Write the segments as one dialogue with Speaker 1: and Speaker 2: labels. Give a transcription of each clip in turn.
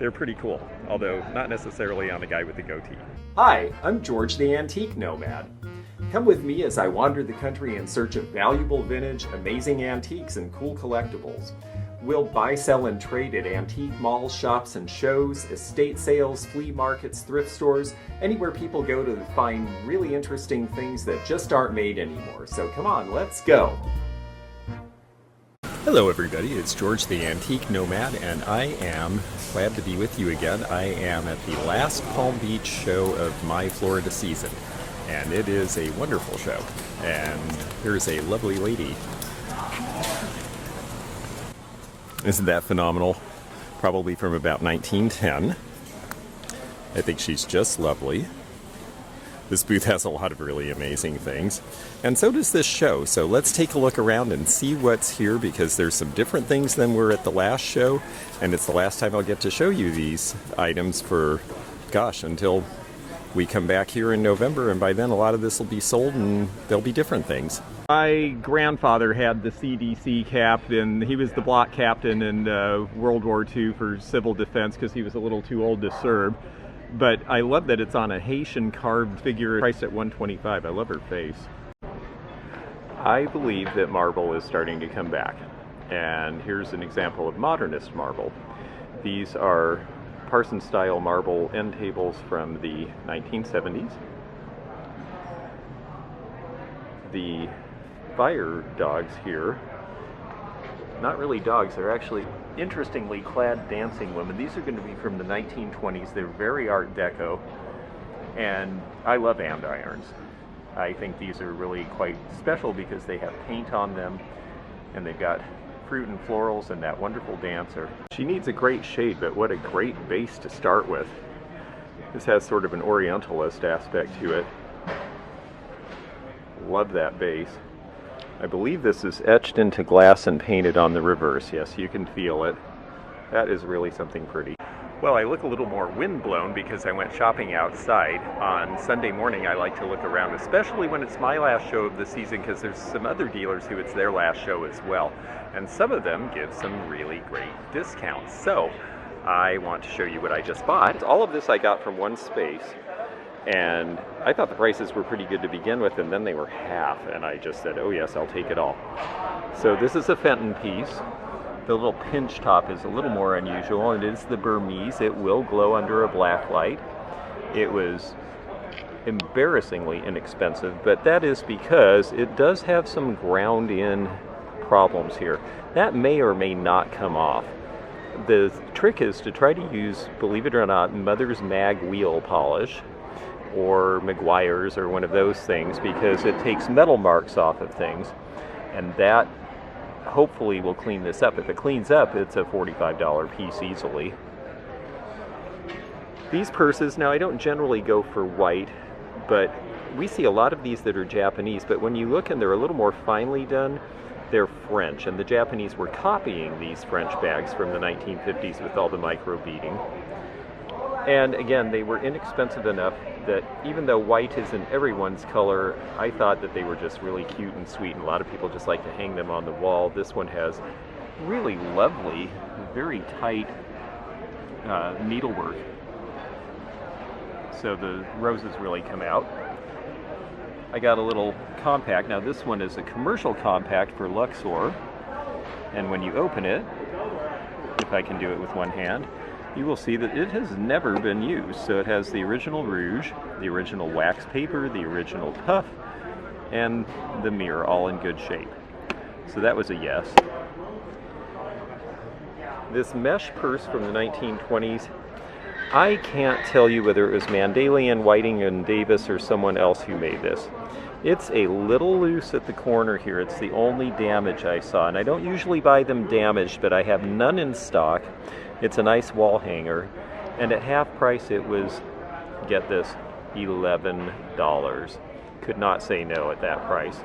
Speaker 1: they're pretty cool, although not necessarily on a guy with a goatee.
Speaker 2: Hi, I'm George the Antique Nomad. Come with me as I wander the country in search of valuable vintage, amazing antiques, and cool collectibles. We'll buy, sell, and trade at antique malls, shops, and shows, estate sales, flea markets, thrift stores, anywhere people go to find really interesting things that just aren't made anymore. So come on, let's go!
Speaker 1: Hello everybody, it's George the Antique Nomad, and I am glad to be with you again. I am at the last Palm Beach show of my Florida season, and it is a wonderful show. And here's a lovely lady. Isn't that phenomenal? Probably from about 1910. I think she's just lovely. This booth has a lot of really amazing things, and so does this show. So let's take a look around and see what's here, because there's some different things than were at the last show, and it's the last time I'll get to show you these items for, gosh, until we come back here in November, and by then a lot of this will be sold and there'll be different things. My grandfather had the CDC cap, and he was the block captain in World War II for civil defense because he was a little too old to serve. But I love that it's on a Haitian carved figure priced at $125. I love her face. I believe that marble is starting to come back. And here's an example of Modernist marble. These are Parsons style marble end tables from the 1970s. The fire dogs here, not really dogs, they're actually interestingly clad dancing women. These are going to be from the 1920s. They're very Art Deco, and I love andirons. I think these are really quite special because they have paint on them, and they've got fruit and florals and that wonderful dancer. She needs a great shade, but what a great base to start with. This has sort of an Orientalist aspect to it. Love that base. I believe this is etched into glass and painted on the reverse. Yes, you can feel it. That is really something pretty. Well, I look a little more windblown because I went shopping outside. On Sunday morning, I like to look around, especially when it's my last show of the season, because there's some other dealers who it's their last show as well. And some of them give some really great discounts. So I want to show you what I just bought. All of this I got from one space. And I thought the prices were pretty good to begin with, and then they were half, and I just said, oh yes, I'll take it all. So this is a Fenton piece. The little pinch top is a little more unusual. It is the Burmese. It will glow under a black light. It was embarrassingly inexpensive, but that is because it does have some ground-in problems here. That may or may not come off. The trick is to try to use, believe it or not, Mother's Mag wheel polish, or Meguiar's, or one of those things, because it takes metal marks off of things, and that hopefully will clean this up. If it cleans up, it's a $45 piece easily. These purses, now I don't generally go for white, but we see a lot of these that are Japanese, but when you look and they're a little more finely done, they're French, and the Japanese were copying these French bags from the 1950s with all the micro beading. And again, they were inexpensive enough that even though white isn't everyone's color, I thought that they were just really cute and sweet, and a lot of people just like to hang them on the wall. This one has really lovely, very tight needlework. So the roses really come out. I got a little compact. Now this one is a commercial compact for Luxor, and when you open it, if I can do it with one hand, you will see that it has never been used. So it has the original rouge, the original wax paper, the original puff, and the mirror all in good shape. So that was a yes. This mesh purse from the 1920s, I can't tell you whether it was Mandalian, Whiting, and Davis or someone else who made this. It's a little loose at the corner here. It's the only damage I saw, and I don't usually buy them damaged, but I have none in stock. It's a nice wall hanger, and at half price it was, get this, $11. Could not say no at that price.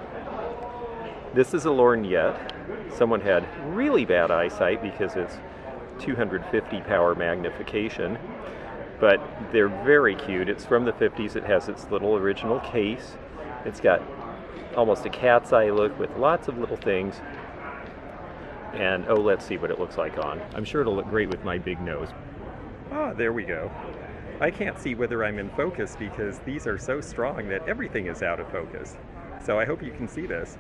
Speaker 1: This is a lorgnette. Someone had really bad eyesight because it's 250 power magnification, but they're very cute. It's from the 50s. It has its little original case. It's got almost a cat's eye look with lots of little things. And oh, let's see what it looks like on. I'm sure it'll look great with my big nose. Ah, there we go. I can't see whether I'm in focus because these are so strong that everything is out of focus. So I hope you can see this.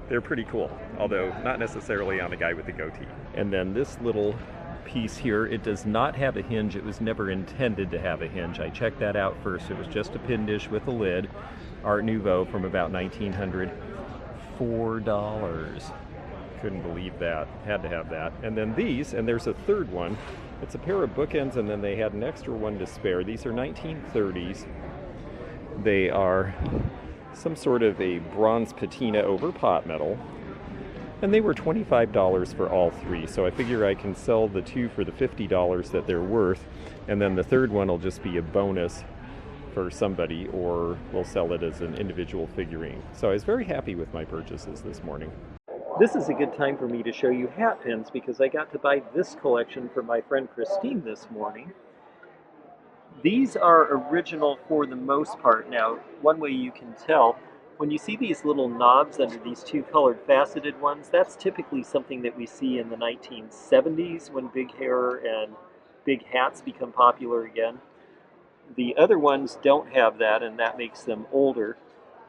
Speaker 1: They're pretty cool, although not necessarily on a guy with a goatee. And then this little piece here, it does not have a hinge. It was never intended to have a hinge. I checked that out first. It was just a pin dish with a lid. Art Nouveau from about 1900. $4. Couldn't believe that. Had to have that. And then these, and there's a third one. It's a pair of bookends, and then they had an extra one to spare. These are 1930s. They are some sort of a bronze patina over pot metal. And they were $25 for all three. So I figure I can sell the two for the $50 that they're worth. And then the third one will just be a bonus for somebody, or we'll sell it as an individual figurine. So I was very happy with my purchases this morning. This is a good time for me to show you hat pins because I got to buy this collection from my friend Christine this morning. These are original for the most part. Now, one way you can tell, when you see these little knobs under these two colored faceted ones, that's typically something that we see in the 1970s when big hair and big hats become popular again. The other ones don't have that, and that makes them older.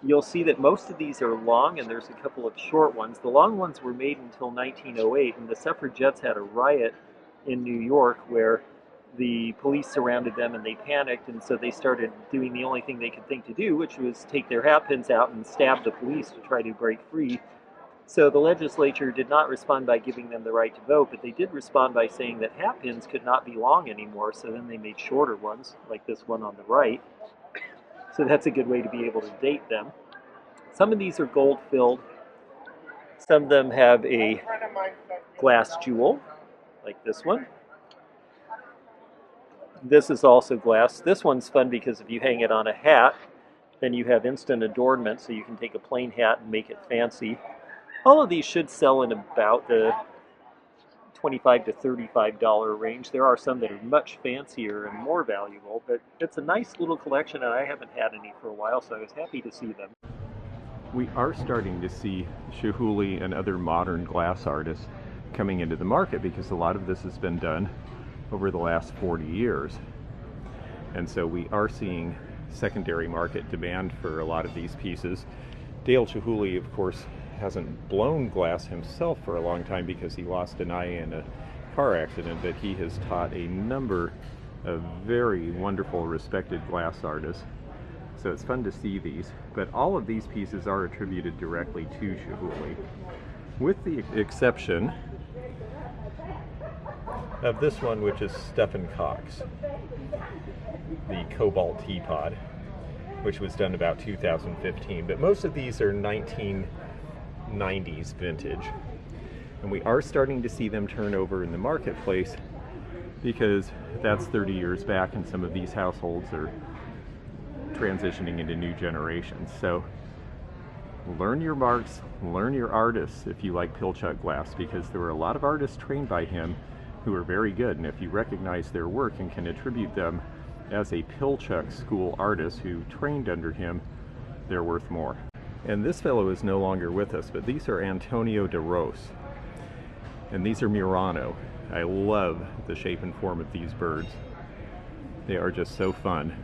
Speaker 1: You'll see that most of these are long, and there's a couple of short ones. The long ones were made until 1908, and the suffragettes had a riot in New York where the police surrounded them and they panicked, and so they started doing the only thing they could think to do, which was take their hat pins out and stab the police to try to break free. So the legislature did not respond by giving them the right to vote, but they did respond by saying that hat pins could not be long anymore, so then they made shorter ones, like this one on the right. So that's a good way to be able to date them. Some of these are gold filled. Some of them have a glass jewel, like this one. This is also glass. This one's fun because if you hang it on a hat, then you have instant adornment, so you can take a plain hat and make it fancy. All of these should sell in about the $25 to $35 range. There are some that are much fancier and more valuable, but it's a nice little collection, and I haven't had any for a while, so I was happy to see them. We are starting to see Chihuly and other modern glass artists coming into the market because a lot of this has been done over the last 40 years. And so we are seeing secondary market demand for a lot of these pieces. Dale Chihuly, of course, hasn't blown glass himself for a long time because he lost an eye in a car accident, but he has taught a number of very wonderful, respected glass artists. So it's fun to see these, but all of these pieces are attributed directly to Chihuly, with the exception of this one, which is Stephen Cox, the Cobalt Teapot, which was done about 2015, but most of these are 1990s vintage, and we are starting to see them turn over in the marketplace because that's 30 years back, and some of these households are transitioning into new generations. So learn your marks, learn your artists if you like Pilchuck glass, because there were a lot of artists trained by him who are very good, and if you recognize their work and can attribute them as a Pilchuck school artist who trained under him, they're worth more. And this fellow is no longer with us, but these are Antonio de Ros, and these are Murano. I love the shape and form of these birds. They are just so fun.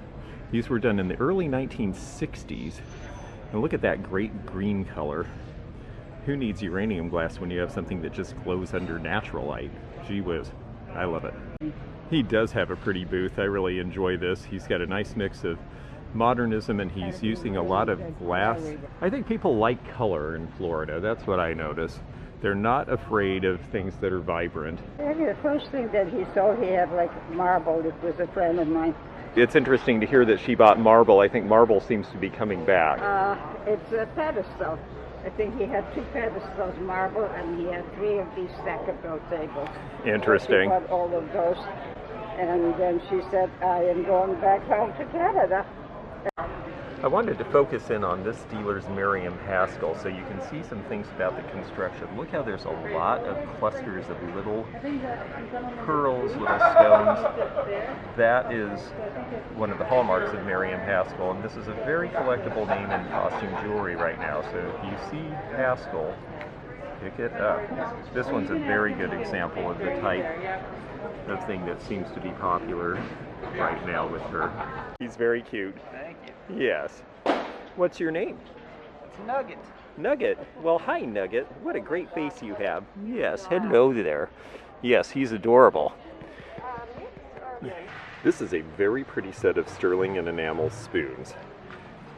Speaker 1: These were done in the early 1960s, and look at that great green color. Who needs uranium glass when you have something that just glows under natural light? Gee whiz, I love it. He does have a pretty booth. I really enjoy this. He's got a nice mix of modernism, and he's using a lot of glass. I think people like color in Florida. That's what I notice. They're not afraid of things that are vibrant.
Speaker 3: Maybe the first thing that he saw, he had like marble. It was a friend of mine.
Speaker 1: It's interesting to hear that she bought marble. I think marble seems to be coming back.
Speaker 3: It's a pedestal. I think he had 2 pedestals marble, and he had 3 of these stackable tables.
Speaker 1: Interesting.
Speaker 3: She bought all of those, and then she said, I am going back home to Canada.
Speaker 1: I wanted to focus in on this dealer's Miriam Haskell so you can see some things about the construction. Look how there's a lot of clusters of little pearls, little stones. That is one of the hallmarks of Miriam Haskell, and this is a very collectible name in costume jewelry right now. So if you see Haskell, pick it up. This one's a very good example of the type a thing that seems to be popular right now with her. He's very cute.
Speaker 4: Thank you.
Speaker 1: Yes. What's your name?
Speaker 4: It's Nugget.
Speaker 1: Nugget. Well, hi, Nugget. What a great face you have. Yes, hello there. Yes, he's adorable. This is a very pretty set of sterling and enamel spoons.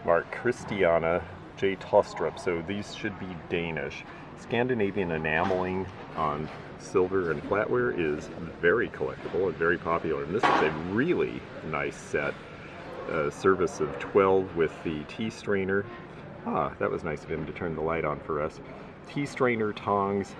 Speaker 1: Marked Christiana J. Tostrup, so these should be Danish. Scandinavian enameling on silver and flatware is very collectible and very popular. And this is a really nice set. Service of 12 with the tea strainer. Ah, that was nice of him to turn the light on for us. Tea strainer, tongs.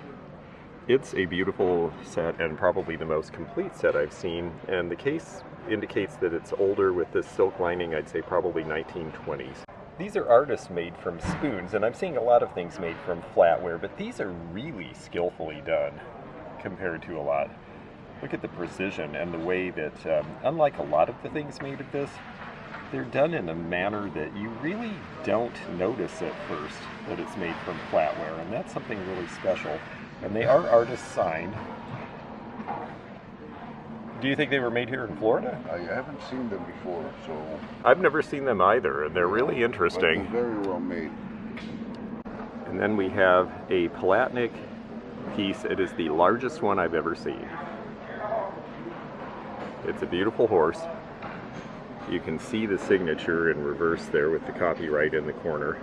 Speaker 1: It's a beautiful set and probably the most complete set I've seen. And the case indicates that it's older with this silk lining, I'd say probably 1920s. These are artists made from spoons, and I'm seeing a lot of things made from flatware, but these are really skillfully done compared to a lot. Look at the precision and the way that, unlike a lot of the things made of this, they're done in a manner that you really don't notice at first that it's made from flatware, and that's something really special. And they are artist signed. Do you think they were made here in Florida?
Speaker 5: I haven't seen them before, so...
Speaker 1: I've never seen them either, and they're really interesting.
Speaker 5: But they're very well made.
Speaker 1: And then we have a Palatnik piece. It is the largest one I've ever seen. It's a beautiful horse. You can see the signature in reverse there with the copyright in the corner.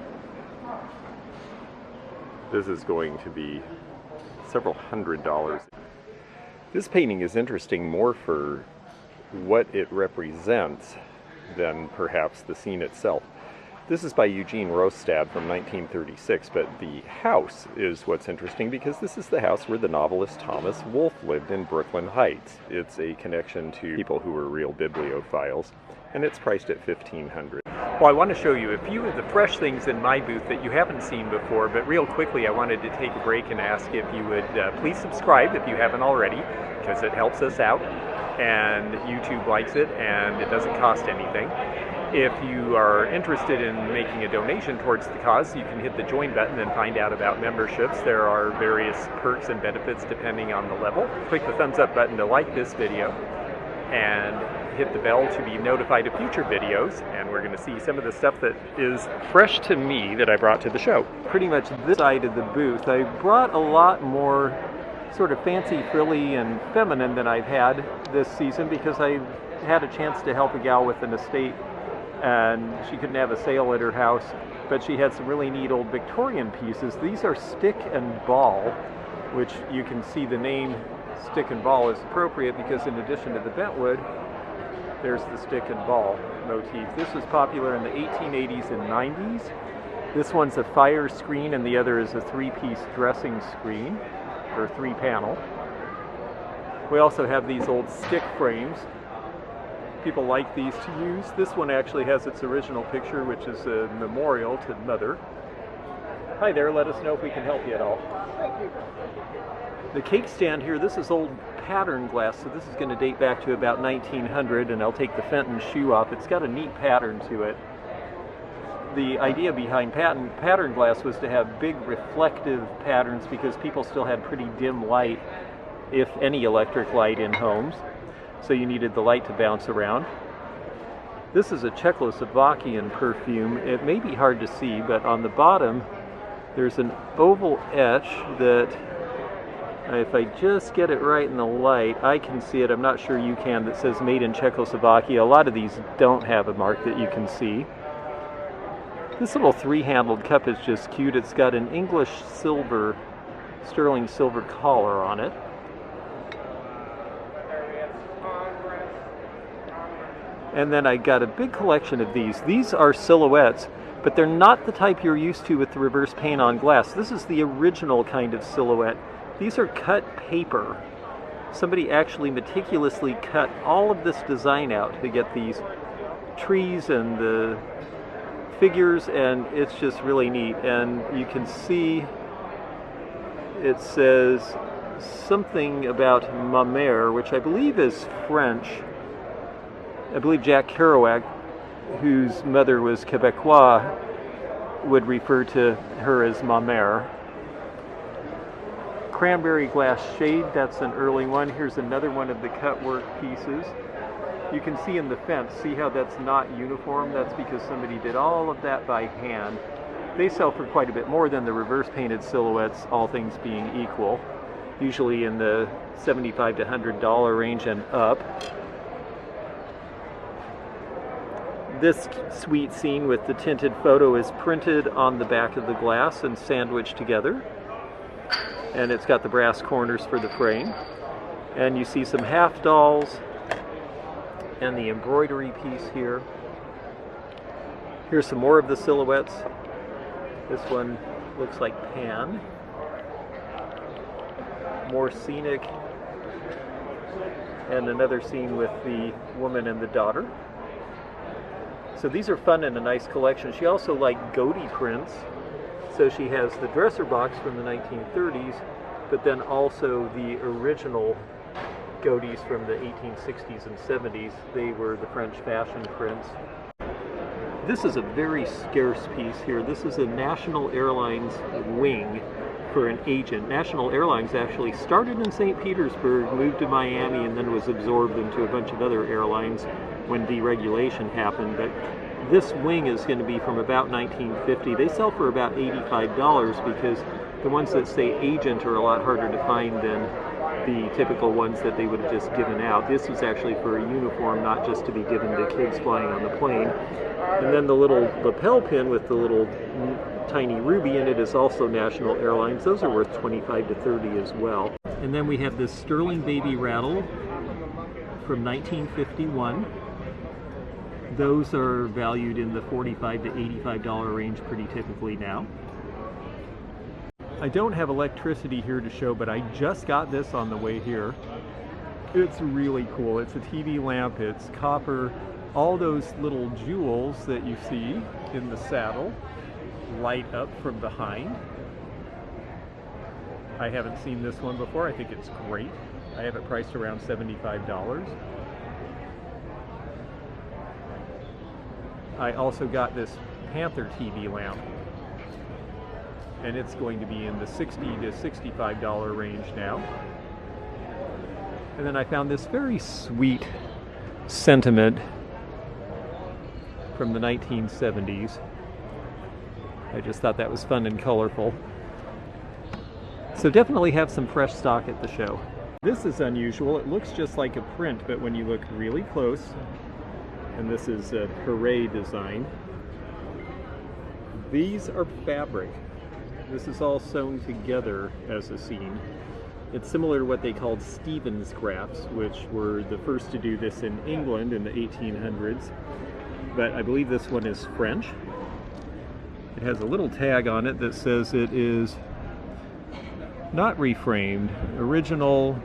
Speaker 1: This is going to be several $100s. This painting is interesting more for what it represents than perhaps the scene itself. This is by Eugene Rostad from 1936, but the house is what's interesting because this is the house where the novelist Thomas Wolfe lived in Brooklyn Heights. It's a connection to people who were real bibliophiles, and it's priced at $1,500. Well, I want to show you a few of the fresh things in my booth that you haven't seen before, but real quickly I wanted to take a break and ask if you would please subscribe if you haven't already, because it helps us out, and YouTube likes it, and it doesn't cost anything. If you are interested in making a donation towards the cause, you can hit the join button and find out about memberships. There are various perks and benefits depending on the level. Click the thumbs up button to like this video, and hit the bell to be notified of future videos, and we're going to see some of the stuff that is fresh to me that I brought to the show. Pretty much this side of the booth, I brought a lot more sort of fancy, frilly, and feminine than I've had this season because I had a chance to help a gal with an estate and she couldn't have a sale at her house, but she had some really neat old Victorian pieces. These are stick and ball, which you can see the name stick and ball is appropriate because in addition to the bentwood, there's the stick and ball motif. This was popular in the 1880s and 90s. This one's a fire screen and the other is a three-piece dressing screen, or three-panel. We also have these old stick frames. People like these to use. This one actually has its original picture, which is a memorial to Mother. Hi there, let us know if we can help you at all.
Speaker 3: Thank you.
Speaker 1: The cake stand here, this is old pattern glass, so this is going to date back to about 1900, and I'll take the Fenton shoe off. It's got a neat pattern to it. The idea behind pattern glass was to have big reflective patterns because people still had pretty dim light, if any electric light in homes. So you needed the light to bounce around. This is a Czechoslovakian perfume. It may be hard to see, but on the bottom there's an oval etch that, if I just get it right in the light, I can see it. I'm not sure you can, that says made in Czechoslovakia. A lot of these don't have a mark that you can see. This little three-handled cup is just cute. It's got an English silver, sterling silver collar on it. And then I got a big collection of these. These are silhouettes, but they're not the type you're used to with the reverse paint on glass. This is the original kind of silhouette. These are cut paper. Somebody actually meticulously cut all of this design out to get these trees and the figures, and it's just really neat. And you can see it says something about ma mère, which I believe is French. I believe Jack Kerouac, whose mother was Quebecois, would refer to her as ma mère. cranberry glass shade, that's an early one. Here's another one of the cut work pieces. You can see in the fence, see how that's not uniform? That's because somebody did all of that by hand. They sell for quite a bit more than the reverse painted silhouettes, all things being equal. Usually in the $75 to $100 range and up. This sweet scene with the tinted photo is printed on the back of the glass and sandwiched together. And it's got the brass corners for the frame. And you see some half dolls and the embroidery piece here. Here's some more of the silhouettes. This one looks like Pan. More scenic. And another scene with the woman and the daughter. So these are fun and a nice collection. She also liked Godey prints. So she has the dresser box from the 1930s, but then also the original Godeys from the 1860s and 70s. They were the French fashion prints. This is a very scarce piece here. This is a National Airlines wing for an agent. National Airlines actually started in St. Petersburg, moved to Miami, and then was absorbed into a bunch of other airlines when deregulation happened. But this wing is going to be from about 1950. They sell for about $85 because the ones that say agent are a lot harder to find than the typical ones that they would have just given out. This was actually for a uniform, not just to be given to kids flying on the plane. And then the little lapel pin with the little tiny ruby in it is also National Airlines. Those are worth $25 to $30 as well. And then we have this sterling baby rattle from 1951. Those are valued in the $45 to $85 range pretty typically now. I don't have electricity here to show, but I just got this on the way here. It's really cool. It's a TV lamp, it's copper. All those little jewels that you see in the saddle light up from behind. I haven't seen this one before. I think it's great. I have it priced around $75. I also got this Panther TV lamp, and it's going to be in the $60 to $65 range now. And then I found this very sweet sentiment from the 1970s. I just thought that was fun and colorful. So definitely have some fresh stock at the show. This is unusual. It looks just like a print, but when you look really close, and this is a Hooray design, these are fabric. This is all sewn together as a scene. It's similar to what they called Stevengraphs, which were the first to do this in England in the 1800s. But I believe this one is French. It has a little tag on it that says it is not reframed, original.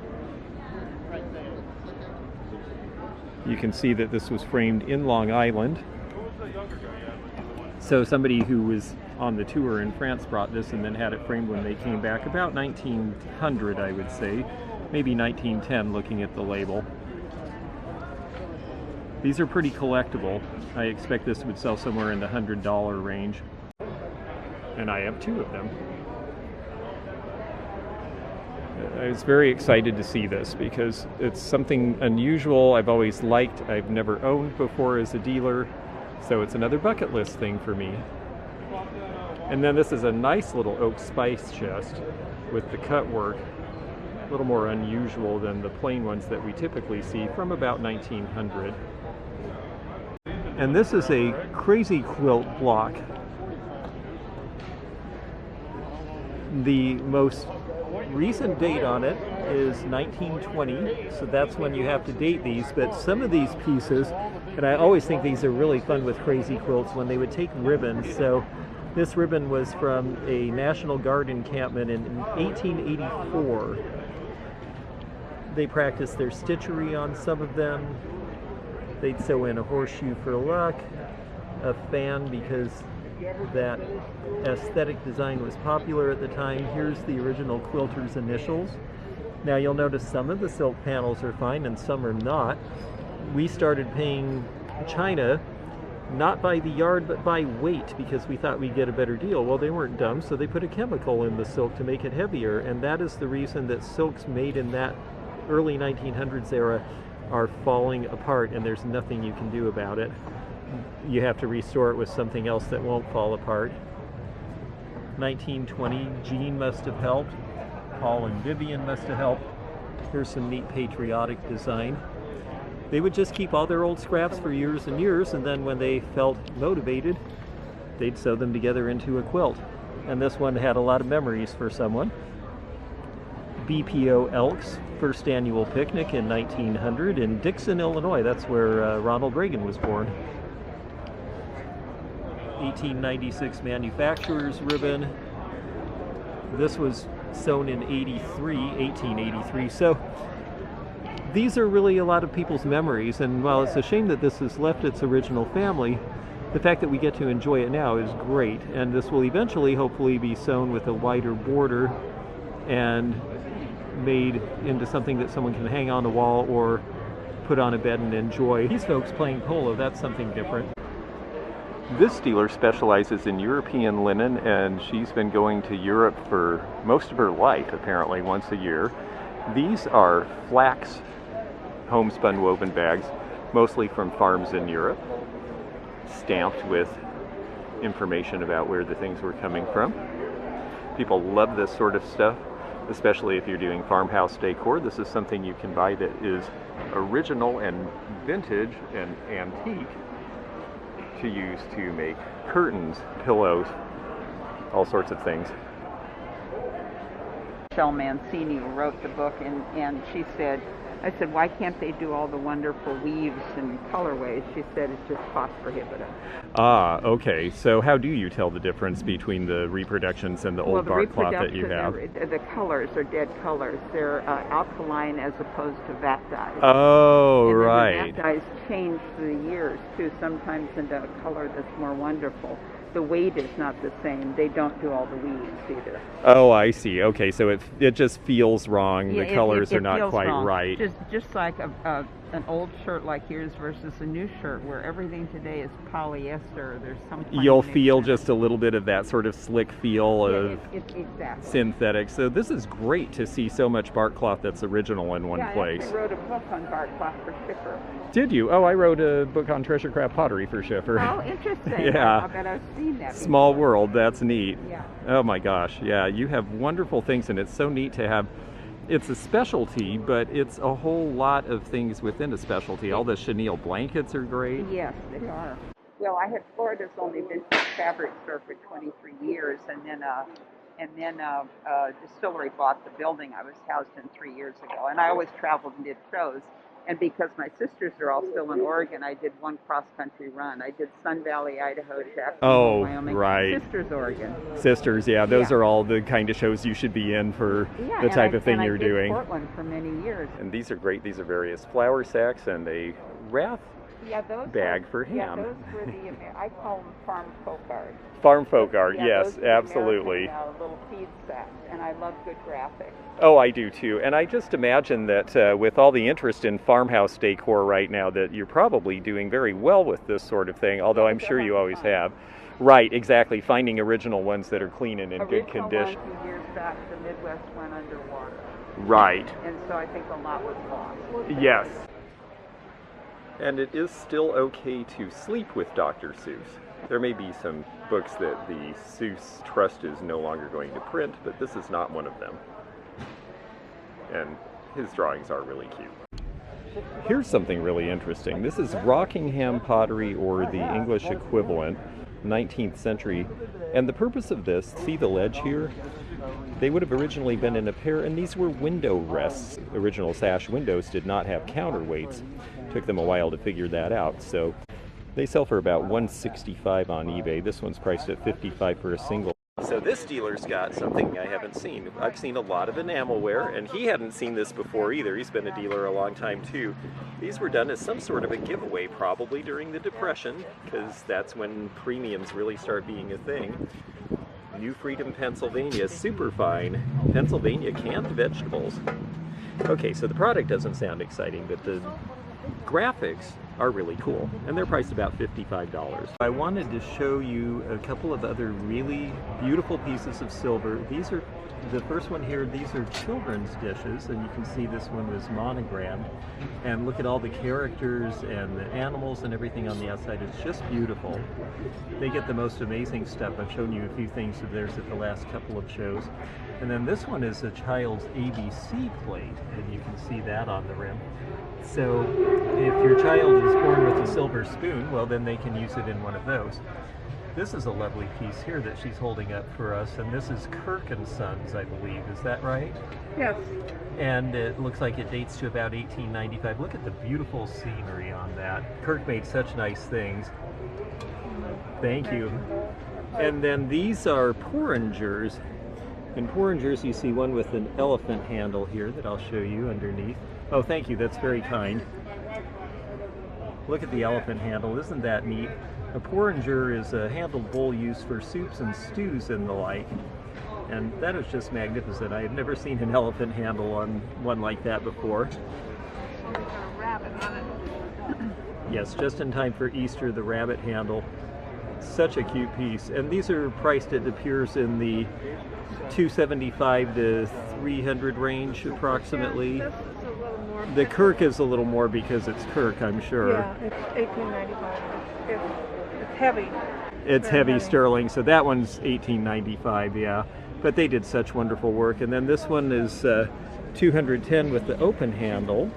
Speaker 1: You can see that this was framed in Long Island. So somebody who was on the tour in France brought this and then had it framed when they came back, about 1900, I would say, maybe 1910 looking at the label. These are pretty collectible. I expect this would sell somewhere in the $100 range. And I have two of them. I was very excited to see this because it's something unusual I've always liked. I've never owned before as a dealer, so it's another bucket list thing for me. And then this is a nice little oak spice chest with the cut work, a little more unusual than the plain ones that we typically see from about 1900. And this is a crazy quilt block. The most recent date on it is 1920, so that's when you have to date these, but some of these pieces, and I always think these are really fun with crazy quilts, when they would take ribbons. So this ribbon was from a National Guard encampment in 1884. They practiced their stitchery on some of them. They'd sew in a horseshoe for luck, a fan because that aesthetic design was popular at the time. Here's the original quilter's initials. Now you'll notice some of the silk panels are fine and some are not. We started paying China not by the yard, but by weight, because we thought we'd get a better deal. Well, they weren't dumb, so they put a chemical in the silk to make it heavier, and that is the reason that silks made in that early 1900s era are falling apart, and there's nothing you can do about it. You have to restore it with something else that won't fall apart. 1920, Jean must have helped. Paul and Vivian must have helped. Here's some neat patriotic design. They would just keep all their old scraps for years and years, and then when they felt motivated, they'd sew them together into a quilt. And this one had a lot of memories for someone. BPO Elks first annual picnic in 1900 in Dixon, Illinois. That's where Ronald Reagan was born. 1896 manufacturer's ribbon. This was sewn in 1883. So these are really a lot of people's memories, and while it's a shame that this has left its original family, the fact that we get to enjoy it now is great. And this will eventually hopefully be sewn with a wider border and made into something that someone can hang on the wall or put on a bed and enjoy. These folks playing polo, that's something different. This dealer specializes in European linen, and she's been going to Europe for most of her life, apparently, once a year. These are flax homespun woven bags, mostly from farms in Europe, stamped with information about where the things were coming from. People love this sort of stuff, especially if you're doing farmhouse decor. This is something you can buy that is original and vintage and antique to use to make curtains, pillows, all sorts of things.
Speaker 3: Michelle Mancini, who wrote the book, and she said, I said, why can't they do all the wonderful weaves and colorways? She said it's just cost prohibitive.
Speaker 1: Ah, okay. So how do you tell the difference between the reproductions and the old bark cloth that you have?
Speaker 3: The colors are dead colors. They're alkaline as opposed to vat dyes.
Speaker 1: Oh,
Speaker 3: and
Speaker 1: right.
Speaker 3: The vat dyes change through the years, too, sometimes into a color that's more wonderful. The weight is not the same. They don't do all the weaves either.
Speaker 1: Oh, I see. Okay, so it just feels wrong.
Speaker 3: Yeah,
Speaker 1: the colors are not
Speaker 3: feels
Speaker 1: quite
Speaker 3: wrong.
Speaker 1: right.
Speaker 3: Just like an old shirt like yours versus a new shirt, where everything today is polyester. There's some.
Speaker 1: You'll feel just a little bit of that sort of slick feel of
Speaker 3: exactly.
Speaker 1: synthetic. So this is great to see so much bark cloth that's original in one place.
Speaker 3: I actually wrote a book on bark cloth for Schiffer.
Speaker 1: Did you? Oh, I wrote a book on treasure craft pottery for Schiffer.
Speaker 3: Oh, interesting.
Speaker 1: Yeah.
Speaker 3: I bet I've seen that.
Speaker 1: Small
Speaker 3: before.
Speaker 1: world. That's neat.
Speaker 3: Yeah.
Speaker 1: Oh my gosh. Yeah, you have wonderful things, and it's so neat to have. It's a specialty, but it's a whole lot of things within a specialty. All the chenille blankets are great.
Speaker 3: Yes, they are. Well, I had Florida's only been to a fabric store for 23 years, and then a distillery bought the building I was housed in 3 years ago. And I always traveled and did shows. And because my sisters are all still in Oregon, I did one cross-country run. I did Sun Valley, Idaho, Jacksonville, Wyoming.
Speaker 1: Right.
Speaker 3: Sisters, Oregon.
Speaker 1: Sisters, yeah, those are all the kind of shows you should be in for the type of thing you're doing.
Speaker 3: I did Portland for many years.
Speaker 1: And these are great. These are various flour sacks and a wrath bag for ham.
Speaker 3: Yeah, those were I call them farm folk art.
Speaker 1: Farm folk art,
Speaker 3: Yeah,
Speaker 1: yes,
Speaker 3: those were
Speaker 1: absolutely.
Speaker 3: American, little feed sacks, and I love good graphics.
Speaker 1: Oh, I do too. And I just imagine that with all the interest in farmhouse decor right now, that you're probably doing very well with this sort of thing, although I'm sure you always have. Right, exactly. Finding original ones that are clean and in good condition.
Speaker 3: A few years back, the Midwest went underwater.
Speaker 1: Right.
Speaker 3: And so I think a lot was lost.
Speaker 1: Yes. And it is still okay to sleep with Dr. Seuss. There may be some books that the Seuss Trust is no longer going to print, but this is not one of them. And his drawings are really cute. Here's something really interesting. This is Rockingham pottery, or the English equivalent, 19th century. And the purpose of this, see the ledge here? They would have originally been in a pair, and these were window rests. Original sash windows did not have counterweights. Took them a while to figure that out. So they sell for about $165 on eBay. This one's priced at $55 for a single. So this dealer's got something I haven't seen. I've seen a lot of enamelware, and he hadn't seen this before either. He's been a dealer a long time too. These were done as some sort of a giveaway, probably during the Depression, because that's when premiums really start being a thing. New Freedom, Pennsylvania, super fine Pennsylvania canned vegetables. Okay, so the product doesn't sound exciting, but the graphics are really cool, and they're priced about $55. I wanted to show you a couple of other really beautiful pieces of silver. These are, the first one here, these are children's dishes, and you can see this one was monogrammed. And look at all the characters and the animals and everything on the outside. It's just beautiful. They get the most amazing stuff. I've shown you a few things of theirs at the last couple of shows. And then this one is a child's ABC plate, and you can see that on the rim. So if your child is born with a silver spoon, well, then they can use it in one of those. This is a lovely piece here that she's holding up for us, and this is Kirk and Sons, I believe. Is that right?
Speaker 3: Yes.
Speaker 1: And it looks like it dates to about 1895. Look at the beautiful scenery on that. Kirk made such nice things. Thank you. And then these are porringers. In porringers, you see one with an elephant handle here that I'll show you underneath. Oh, thank you. That's very kind. Look at the elephant handle. Isn't that neat? A porringer is a handled bowl used for soups and stews and the like. And that is just magnificent. I have never seen an elephant handle on one like that before.
Speaker 3: A rabbit on it.
Speaker 1: Yes, just in time for Easter, the rabbit handle. Such a cute piece. And these are priced, it appears, in the $275 to $300 range approximately.
Speaker 4: This is a little more.
Speaker 1: The Kirk is a little more because it's Kirk, I'm sure.
Speaker 4: Yeah, it's $18.95. It's heavy.
Speaker 1: It's
Speaker 4: Very
Speaker 1: heavy
Speaker 4: heavy.
Speaker 1: sterling, so that one's $18.95, yeah. But they did such wonderful work. And then this one is $210 with the open handle.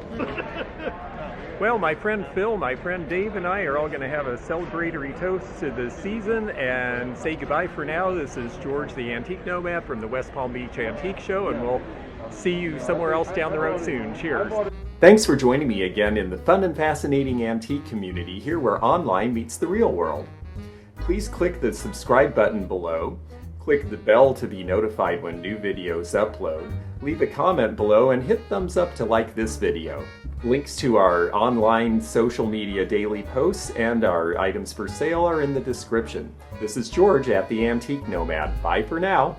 Speaker 1: Well, my friend Phil, my friend Dave, and I are all going to have a celebratory toast to the season and say goodbye for now. This is George the Antique Nomad from the West Palm Beach Antique Show, and we'll see you somewhere else down the road soon. Cheers.
Speaker 2: Thanks for joining me again in the fun and fascinating antique community here where online meets the real world. Please click the subscribe button below, click the bell to be notified when new videos upload, leave a comment below, and hit thumbs up to like this video. Links to our online social media daily posts and our items for sale are in the description. This is George at the Antique Nomad. Bye for now.